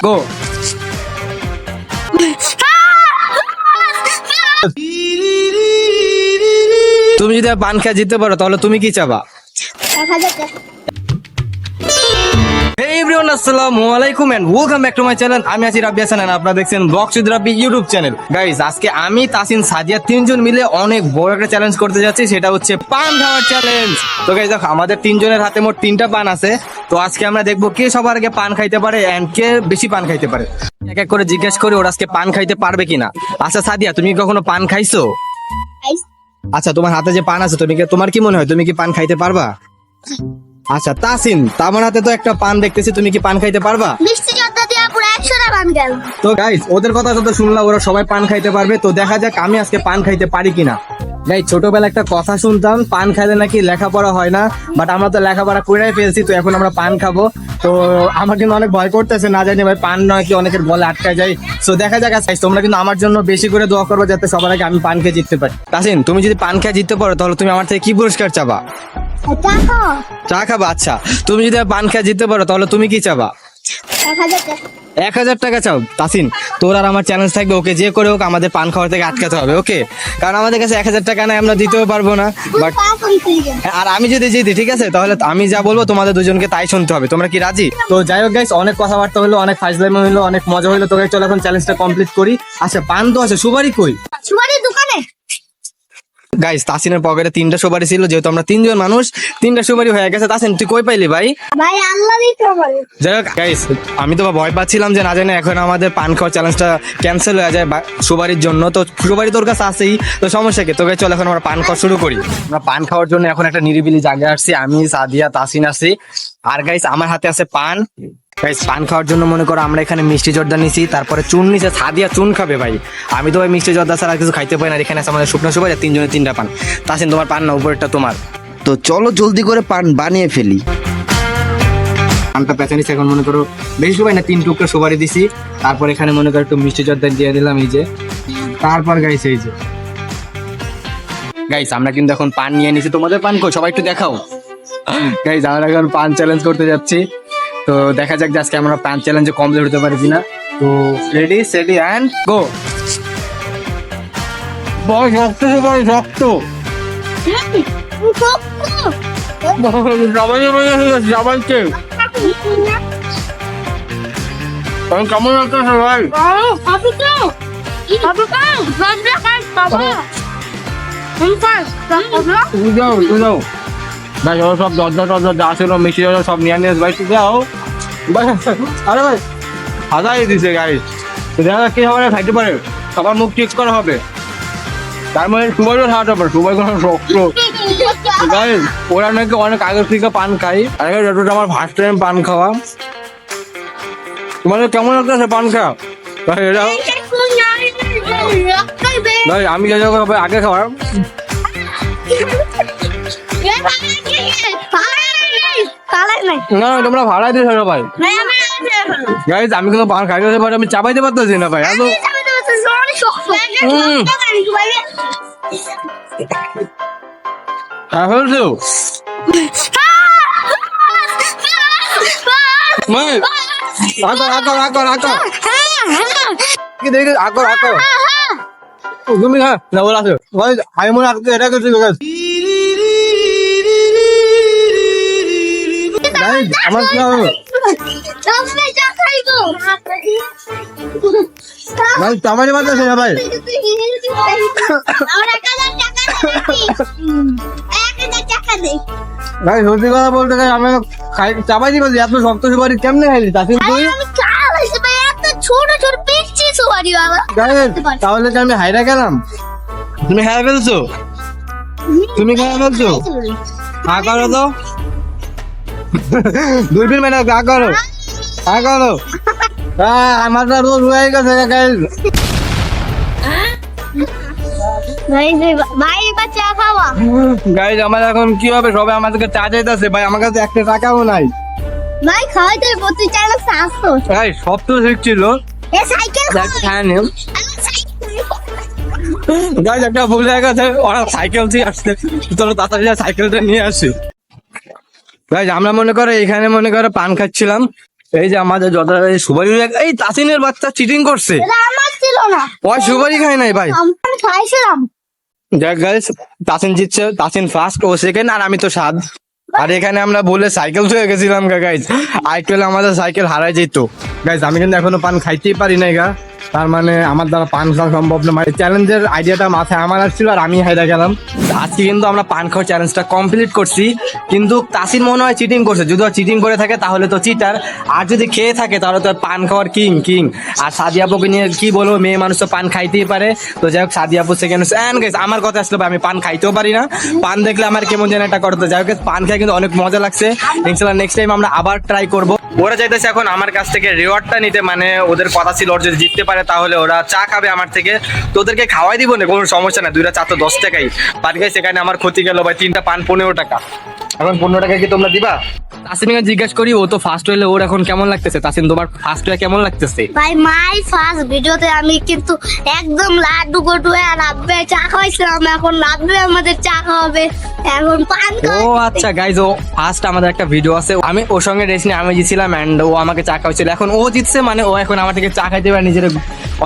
গো। তুমি যদি পান খেয়ে জিততে পারো তাহলে তুমি কি চাবা? 1000 টাকা। Hey everyone, আসসালামু আলাইকুম and welcome back to my channel. আমি আছি রাব্বি হাসান, আপনারা দেখছেন vlogs with Rabbi YouTube channel. Guys, আজকে আমি তাসিন সাদিয়া তিনজন মিলে অনেক বড় একটা চ্যালেঞ্জ করতে যাচ্ছি, সেটা হচ্ছে পান খাওয়ার চ্যালেঞ্জ। তো গাইস দেখো, আমাদের তিনজনের হাতে মোট 3টা পান আছে। তো আজকে আমরা দেখবো কে সবার আগে পান খাইতে পারে এন্ড কে বেশি পান খাইতে পারে। এক এক করে জিজ্ঞেস করি ওরা আজকে পান খাইতে পারবে কিনা। আচ্ছা সাদিয়া, তুমি কি কখনো পান খাইছো? আচ্ছা, তোমার হাতে যে পান আছে তোমার কি মনে হয় তুমি কি পান খাইতে পারবা? আচ্ছা তাসিন, আমার হাতে তো একটা পান দেখতেছি, তুমি কি পান খাইতে পারবা? মিষ্টি জর্দা দিয়ে পুরো 100টা পান গেল। তো গাইস, ওদের কথা তো শুনলাম, ওরা সবাই পান খাইতে পারবে। তো দেখা যাক আমি আজকে পান খাইতে পারি কিনা। গাইস, ছোটবেলা একটা কথা শুনতাম, পান খাইলে নাকি লেখাপড়া হয় না, বাট আমরা তো লেখাপড়া করেই ফেলছি, তো এখন আমরা পান খাবো। তো আমার কিন্তু অনেক ভয় করতেছে, না জানি ভাই পান নয় কি অনেকের গলে আটকায় যায়। তো দেখা যাক গাইস, তোমরা কিন্তু আমার জন্য বেশি করে দোয়া করবে যাতে সবার আগে আমি পান খেয়ে জিততে পারি। তাসিন, তুমি যদি পান খেয়ে জিততে পারো তাহলে তুমি আমার থেকে কি পুরস্কার চাবা? টাকা। চা খাবা? আচ্ছা, তুমি যদি পান খেয়ে জিততে পারো তাহলে তুমি কি চাবা? 1000 টাকা। 1000 টাকা চাও? তাসিন, তোর আর আমার চ্যালেঞ্জ থাকবে, ওকে যে করে হোক আমাদের পান খাওয়া থেকে আটকাতে হবে, ওকে? কারণ আমাদের কাছে 1000 টাকা নাই, আমরা দিতেও পারবো না। বাট আর আমি যদি জিতি, ঠিক আছে, তাহলে আমি যা বলবো তোমাদের দুজনকে তাই শুনতে হবে। তোমরা কি রাজি? তো যাই হোক গাইস, অনেক কথাবার্তা হলো, অনেক ফাজলামি হলো, অনেক মজা হলো। তো গাইস চলো এখন চ্যালেঞ্জটা কমপ্লিট করি। আচ্ছা, পান তো আছে, সুপারি কই? সুপারির দোকানে। গাইস, তাসিনের পকেটে 3টা সুপারি ছিল, যেহেতু আমরা 3জন মানুষ, 3টা সুপারি হয়ে গেছে। তাসিন, তুই কই পাইলি ভাই? ভাই আল্লাহ দিতে পারে। যাই হোক গাইস, আমি তো ভয় পাচ্ছিলাম যে না জানি এখন আমাদের পান খাওয়ার চ্যালেঞ্জটা ক্যান্সেল হয়ে যায় সুপারির জন্য। তো সুপারি তোর কাছে আছেই, তো সমস্যা কি? তোকে চল এখন আমরা পান খাওয়া শুরু করি। আমরা পান খাওয়ার জন্য এখন একটা নিরিবিলি জায়গায় আসছি, আমি, সাদিয়া, তাসিন আছি। আর গাইস, আমার হাতে আছে পান। গাইস, পান খাওয়ার জন্য মনে করো আমরা এখানে মিষ্টি জর্দা নিছি, তারপরে চুন নিছে। সাদিয়া চুন খাবে ভাই, আমি তো ভাই মিষ্টি জর্দা ছাড়া আর কিছু খাইতে পারি না। এখানে আছে আমাদের শুকনো সুপারি, 3জনের 3টা পান। তাসিন, তোমার পান না, উপরেরটা তোমার। তো চলো জলদি করে পান বানিয়ে ফেলি। পানটা পেঁচে নিচ্ছি, এখন মনে করো বেশি সবাই না 3 টুকরো সুপারি দিছি। তারপর এখানে মনে করো একটু মিষ্টি জর্দা দিয়ে দিলাম, এই যে। তারপর গাইস, এই যে গাইস, আমরা কিন্তু এখন পান নিয়ে নিছি। তোমাদের পান কই? সবাই একটু দেখাও। গাইস, আমরা এখন পান চ্যালেঞ্জ করতে যাচ্ছি। তো দেখা যাক যে আজকে আমরা পান চ্যালেঞ্জে কমপ্লিট হতে পারি কিনা। তো রেডি সেডি অ্যান্ড গো। বয় শক্ত, সবাই শক্ত। সবাইকে কেমন লাগতেছে ভাই? ভাই সব দরজা টরজা যা ছিল মিষ্টি জর্দা সব নিয়ে নিয়ে ভাই, তুই যাও ভাই। আরে ভাই হাজাই দিছে গাড়ি, দেখা কি হবে খাইতে পারে, সবার মুখ ঠিক করা হবে। তার মানে সুবাইও খাওয়াতে পারে, সুবাই কোনো শক্ত। গাইস, ওরা নাকি অনেক আগের থেকে পান খাই, আর যতটা আমার ফার্স্ট টাইম পান খাওয়া। তোমাদের কেমন লাগতেছে পান খাওয়া? ভাই এটাও ভাই আমি যা আগে খাওয়ার। না তোমরা ভাড়াই দিয়েছো ভাই। গাইস, আমি কিন্তু পান খাইতে পারি, আমি চাবাইতে পারতেছি না ভাই। এত ফেলছো তুমি হ্যাঁ বল আছো ভাই, আমি মনে রাখতে এটা কিছু আমার কি হবে ভাই? চাবাইতে পারতেছি না ভাই। ভাই সত্যি কথা বলতে গেলে আমি চাবাইতে পারছি, এত শক্ত সুপারি কেমনে খাইলি? তাসিন তুই তাহলে কি আমি হাইরা গেলাম? তুমি হারা ফেলছো, তুমি খাওয়া ফেলছো। হা করো তো, 2 মিনিট হা করো, হা করো। আমার তো রোজ হয়ে গেছে গাইজ। আমার এখন কি হবে? সবাই আমাদেরকে চা চাইতেছে ভাই, আমার কাছে একটা টাকাও নাই ভাই। খাওয়াইতে প্রতি চাইলে আসতো ভাই, সব তো শিখছিল। গাইজ, একটা ভুল হয়ে গেছে, ওরা সাইকেল দিয়ে আসছে, চলো তাড়াতাড়ি সাইকেলটা নিয়ে আসি। গাইজ, আমরা মনে করো এখানে মনে করো পান খাচ্ছিলাম, এই যে আমাদের যত সুপারি, এই তাসিনের বাচ্চা চিটিং করছে, এটা আমার ছিল না, ওই সুপারি খায় নাই ভাই। আমি খাইছিলাম। দেখ গাইস, তাসিন জিতছে, তাসিন ফার্স্ট, ও সেকেন্ড, আর আমি তো স্বাদ। আর এখানে আমরা বলে সাইকেল ছুঁয়ে গেছিলাম গাইস, আইকেল আমাদের সাইকেল হারাই যেত গাইস। আমি কিন্তু এখনো পান খাইতেই পারি নাই গা, তার মানে আমার দ্বারা পান খাওয়া সম্ভব না। মানে চ্যালেঞ্জের আইডিয়াটা মাথায় আমার আসছিল আর আমি হাইরা গেলাম। আজকে কিন্তু আমরা পান খাওয়ার চ্যালেঞ্জটা কমপ্লিট করছি, কিন্তু তাসিন মনে হয় চিটিং করছে। যদি চিটিং করে থাকে তাহলে তো চিটার, আর যদি খেয়ে থাকে তাহলে তো পান খাওয়ার কিং কিং। আর সাদিয়া আপুকে নিয়ে কি বলবো, মেয়ে মানুষ তো পান খাইতেই পারে। তো যাই হোক, সাদিয়া আপু সেকেন্ড। এন্ড গাইস, আমার কথা আসলে আমি পান খাইতেও পারি না, পান দেখলে আমার কেমন যেন একটা করতে। যাই হোক, পান খাই কিন্তু অনেক মজা লাগছে। ইনশাআল্লাহ নেক্সট টাইম আমরা আবার ট্রাই করব। ওরা চাইতেছে এখন আমার কাছ থেকে রিওয়ার্ডটা নিতে, মানে ওদের কথা ছিল ওরা যদি জিততে পারে তাহলে ওরা চা খাবে আমার থেকে। তো ওদেরকে খাওয়াই দিব না, কোনো সমস্যা না, দুইটা চা তো 10 টাকাই পান খাই। সেখানে আমার ক্ষতি গেল ভাই, 3টা পান 15 টাকা। এখন 15 টাকা কি তোমরা দিবা? তাসিনকে জিজ্ঞেস করি, ও তো ফার্স্ট হইলে ওর এখন কেমন লাগতেছে? তাসিন, তোমার ফার্স্ট হয়ে কেমন লাগতেছে? ভাই মাই ফার্স্ট ভিডিওতে আমি কিন্তু একদম লাড্ডু গটু আর আব্বে চা খাওয়াইছিলাম, এখন আব্বে আমাদের চা খাওয়াবে, এখন পান ও খাওয়াবে। আচ্ছা গাইজ, ও ফার্স্ট আমাদের একটা ভিডিও আছে, আমি ওর সঙ্গে রেস নিয়ে আমি জিতছিলাম এন্ড ও আমাকে চা খাওয়াইছিল। এখন ও জিতছে মানে ও এখন আমার থেকে চা খাইতে পারে, নিজের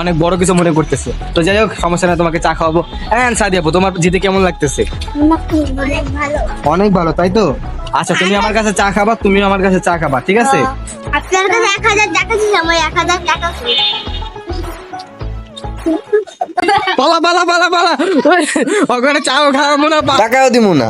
অনেক বড় কিছু মনে করতেছে। তো যাই হোক, সমস্যা না, তোমাকে চা খাওয়াবো। এন্ড সাদিয়া আপু, তোমার জিতে কেমন লাগতেছে? অনেক ভালো। অনেক ভালো, তাই তো? আচ্ছা, তুমি আমার কাছে চা খাবা, তুমি আমার কাছে চা খাবা, ঠিক আছে? আপনার কাছে 1000 টাকা ছিল, আমার 1000 টাকা ছিল। পালা পালা পালা পালা, ওখানে চাও খাওয়াবো না, টাকাও দিব না।